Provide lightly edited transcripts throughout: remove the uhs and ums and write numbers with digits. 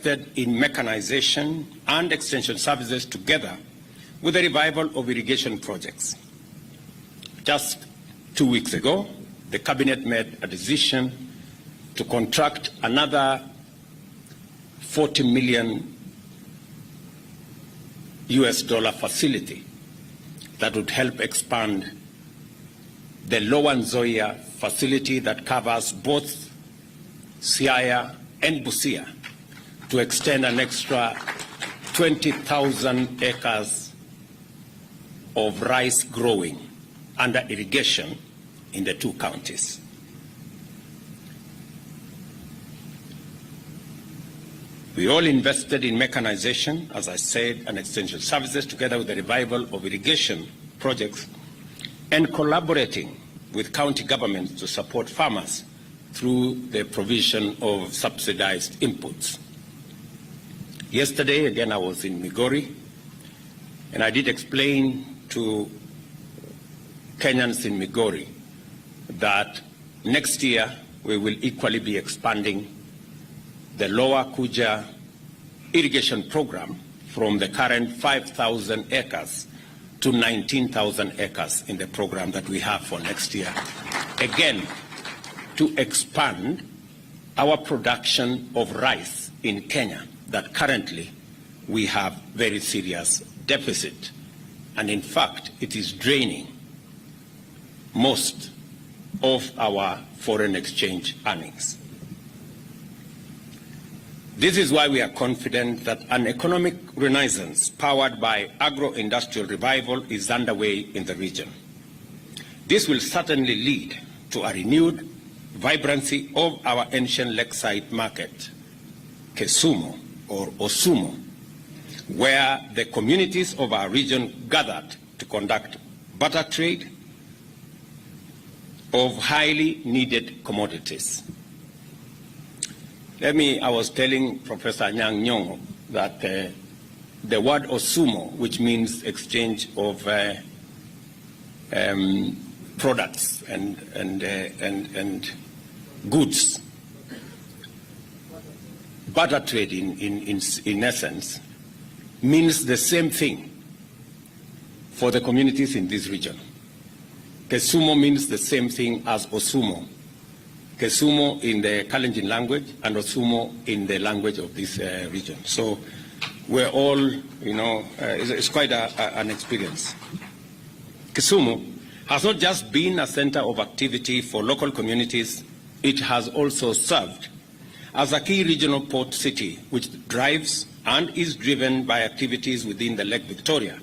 invested in mechanization and extension services together with the revival of irrigation projects. Just 2 weeks ago, the Cabinet made a decision to contract another $40 million facility that would help expand the Lower Nzoia facility that covers both Siaya and Busia to extend an extra 20,000 acres of rice growing under irrigation in the two counties. We all invested in mechanization, as I said, and extension services together with the revival of irrigation projects and collaborating with county governments to support farmers through the provision of subsidized inputs. Yesterday, again, I was in Migori, and I did explain to Kenyans in Migori that next year we will equally be expanding the Lower Kuja irrigation program from the current 5,000 acres to 19,000 acres in the program that we have for next year. Again, to expand our production of rice in Kenya that currently we have very serious deficit. And in fact, it is draining most of our foreign exchange earnings. This is why we are confident that an economic renaissance powered by agro-industrial revival is underway in the region. This will certainly lead to a renewed vibrancy of our ancient lakeside market, Kisumu or Osumo, where the communities of our region gathered to conduct barter trade of highly needed commodities. I was telling Professor Nyang' Nyong'o that the word Osumo, which means exchange of products and goods, barter trade in essence, means the same thing for the communities in this region. Kisumu means the same thing as Osumo. Kisumu in the Kalenjin language and Osumo in the language of this region. So we're all, it's quite an experience. Kisumu has not just been a center of activity for local communities, it has also served as a key regional port city which drives and is driven by activities within the Lake Victoria,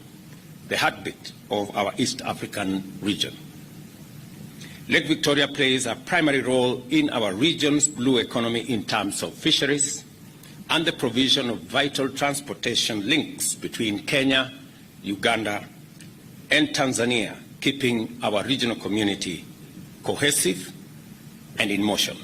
the heartbeat of our East African region. Lake Victoria plays a primary role in our region's blue economy in terms of fisheries and the provision of vital transportation links between Kenya, Uganda, and Tanzania, keeping our regional community cohesive and in motion.